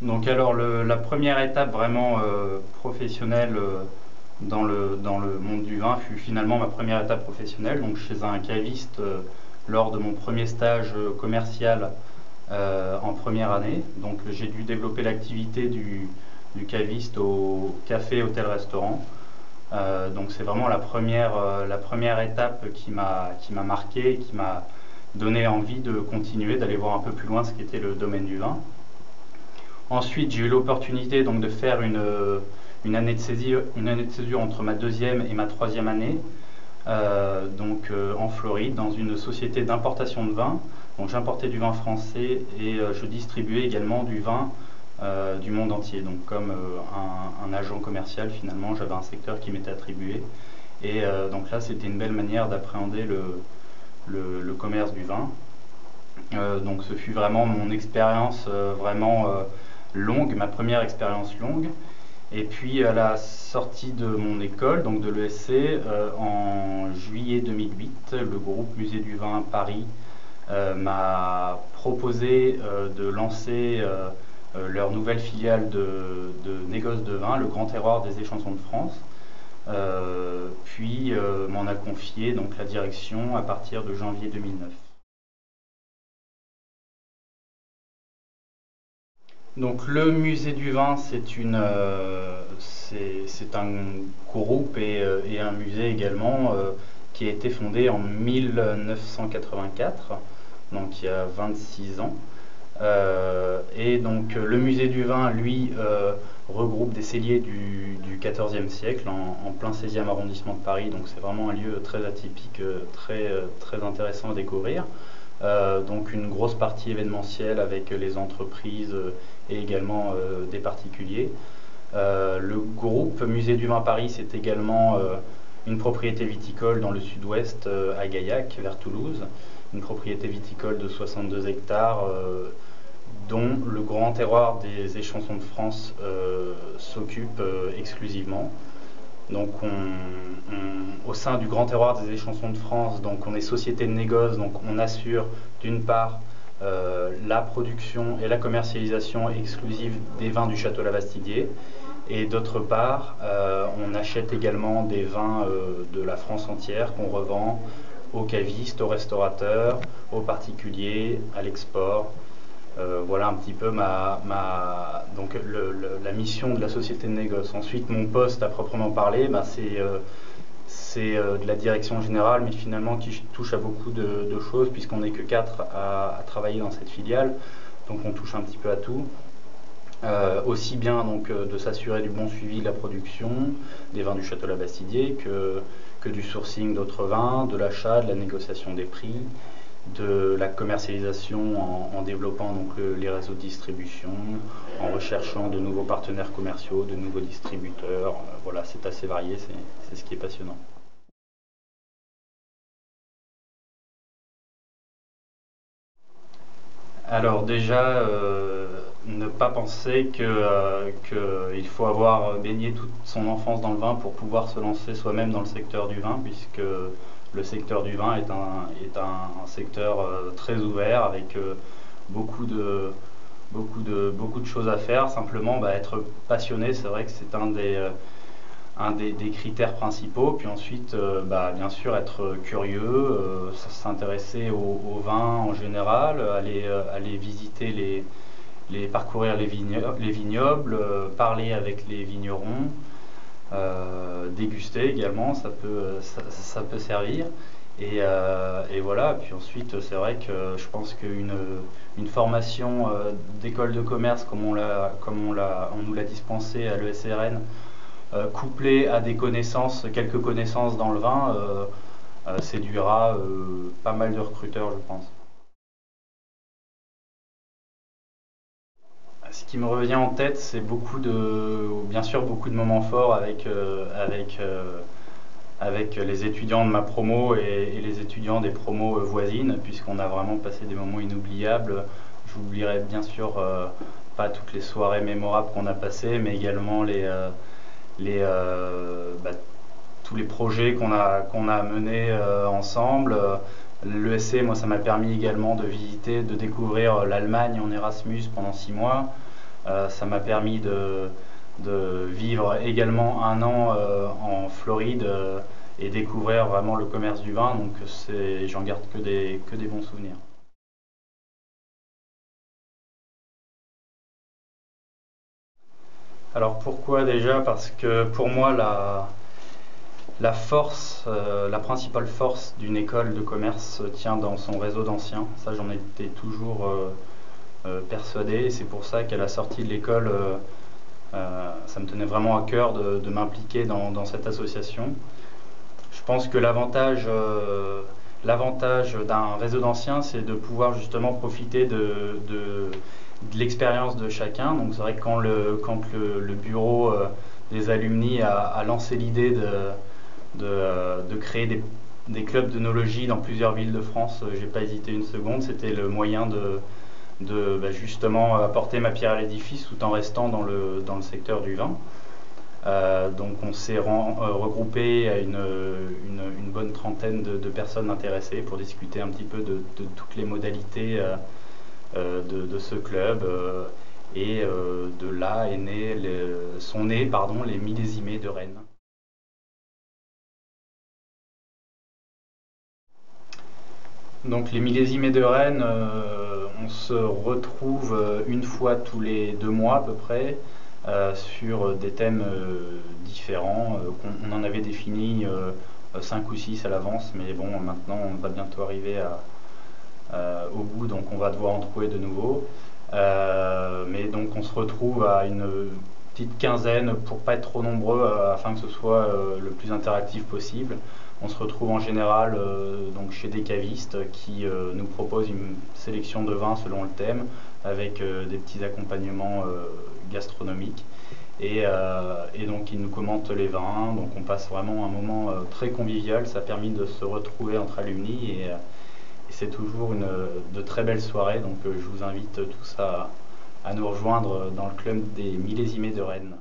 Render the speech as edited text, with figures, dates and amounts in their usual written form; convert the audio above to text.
Donc alors la première étape vraiment professionnelle dans le monde du vin fut finalement ma première étape professionnelle, donc chez un caviste lors de mon premier stage commercial en première année. Donc j'ai dû développer l'activité du caviste au café, hôtel, restaurant. Donc c'est vraiment la première étape qui m'a marqué, qui m'a donné envie de continuer, d'aller voir un peu plus loin ce qu'était le domaine du vin. Ensuite, j'ai eu l'opportunité donc de faire une année de césure entre ma deuxième et ma troisième année, en Floride, dans une société d'importation de vin. Donc j'importais du vin français et je distribuais également du vin du monde entier. Donc comme un agent commercial, finalement, j'avais un secteur qui m'était attribué. Et donc là, c'était une belle manière d'appréhender le commerce du vin. Donc ce fut vraiment mon expérience vraiment longue, ma première expérience longue. Et puis à la sortie de mon école, donc de l'ESC, en juillet 2008, le groupe Musée du Vin Paris m'a proposé de lancer leur nouvelle filiale de négoce de vin, le Grand Terroir des Échansons de France. Puis m'en a confié donc la direction à partir de janvier 2009. Donc le musée du vin, c'est un groupe et un musée également qui a été fondé en 1984, donc il y a 26 ans. Et donc le musée du vin, lui, regroupe des celliers du XIVe siècle en plein 16e arrondissement de Paris, donc c'est vraiment un lieu très atypique, très intéressant à découvrir. Donc une grosse partie événementielle avec les entreprises et également des particuliers. Le groupe Musée du Vin Paris, c'est également une propriété viticole dans le sud-ouest à Gaillac, vers Toulouse. Une propriété viticole de 62 hectares dont le Grand Terroir des Échansons de France s'occupe exclusivement. Donc au sein du Grand Terroir des Échansons de France, donc on est société de négoce, donc on assure d'une part la production et la commercialisation exclusive des vins du Château Lavastidier, et d'autre part on achète également des vins de la France entière qu'on revend aux cavistes, aux restaurateurs, aux particuliers, à l'export. Voilà un petit peu donc la mission de la société de négoce. Ensuite, mon poste à proprement parler, c'est de la direction générale, mais finalement qui touche à beaucoup de choses, puisqu'on n'est que 4 à travailler dans cette filiale, donc on touche un petit peu à tout. Aussi bien donc de s'assurer du bon suivi de la production des vins du Château Lavastidier que du sourcing d'autres vins, de l'achat, de la négociation des prix, de la commercialisation en développant donc les réseaux de distribution, en recherchant de nouveaux partenaires commerciaux, de nouveaux distributeurs. Voilà, c'est assez varié, c'est ce qui est passionnant. Alors déjà, ne pas penser qu'il faut avoir baigné toute son enfance dans le vin pour pouvoir se lancer soi-même dans le secteur du vin, puisque le secteur du vin est un secteur très ouvert avec beaucoup de choses à faire. Simplement, être passionné, c'est vrai que c'est un des critères principaux. Puis ensuite, bien sûr, être curieux, s'intéresser au vin en général, aller visiter parcourir les vignobles, parler avec les vignerons, déguster également, ça peut servir. Et voilà, puis ensuite c'est vrai que je pense qu'une formation d'école de commerce comme on nous l'a dispensé à l'ESRN, couplée à quelques connaissances dans le vin, séduira pas mal de recruteurs, je pense. Ce qui me revient en tête, c'est bien sûr beaucoup de moments forts avec les étudiants de ma promo et les étudiants des promos voisines, puisqu'on a vraiment passé des moments inoubliables. J'oublierai bien sûr pas toutes les soirées mémorables qu'on a passées, mais également tous les projets qu'on a menés ensemble. L'ESC, moi, ça m'a permis également de découvrir l'Allemagne en Erasmus pendant 6 mois. Ça m'a permis de vivre également un an en Floride et découvrir vraiment le commerce du vin. Donc j'en garde que des bons souvenirs. Alors pourquoi déjà? Parce que pour moi la force, la principale force d'une école de commerce tient dans son réseau d'anciens. Ça, j'en étais toujours persuadé, et c'est pour ça qu'à la sortie de l'école, ça me tenait vraiment à cœur de m'impliquer dans cette association. Je pense que l'avantage d'un réseau d'anciens, c'est de pouvoir justement profiter de l'expérience de chacun. Donc c'est vrai que quand le bureau des alumni a lancé l'idée de créer des clubs d'œnologie dans plusieurs villes de France, j'ai pas hésité une seconde. C'était le moyen de justement apporter ma pierre à l'édifice tout en restant dans le secteur du vin. Donc on s'est regroupé à une bonne trentaine de personnes intéressées pour discuter un petit peu de toutes les modalités de ce club. Et de là sont nés les millésimés de Rennes. Donc les millésimés de Rennes, on se retrouve une fois tous les 2 mois à peu près sur des thèmes différents. On en avait défini 5 ou 6 à l'avance, mais bon, maintenant on va bientôt arriver au bout, donc on va devoir en trouver de nouveaux. Mais donc on se retrouve à une petite quinzaine pour pas être trop nombreux afin que ce soit le plus interactif possible. On se retrouve en général donc chez des cavistes qui nous proposent une sélection de vins selon le thème avec des petits accompagnements gastronomiques et donc ils nous commentent les vins. Donc on passe vraiment un moment très convivial. Ça a permis de se retrouver entre alumni et c'est toujours de très belles soirées. Donc je vous invite tous à nous rejoindre dans le club des millésimés de Rennes.